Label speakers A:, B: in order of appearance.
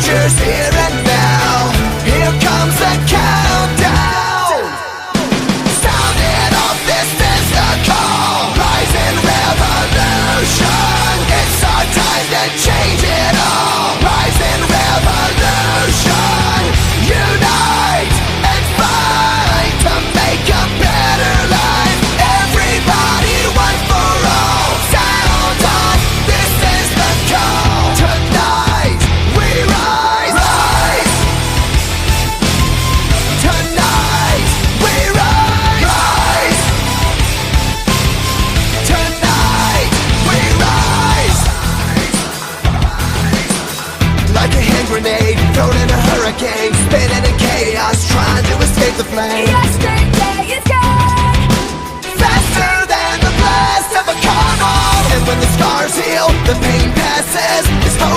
A: future's here and now. Here comes the countdown. Sound it off, this is the call. Rising revolution. It's our time to change it all. Rising revolution. Unite and fight to make a better life. Everybody, one for all. Sound off, this is the call. Tonight we rise, rise. Tonight we rise, rise. Tonight we rise. Like a hand grenade thrown in a hurricane, spinning in chaos, trying to escape the flame.
B: Yesterday is gone.
A: Faster than the blast of a carnal. And when the scars heal, the pain passes. This hope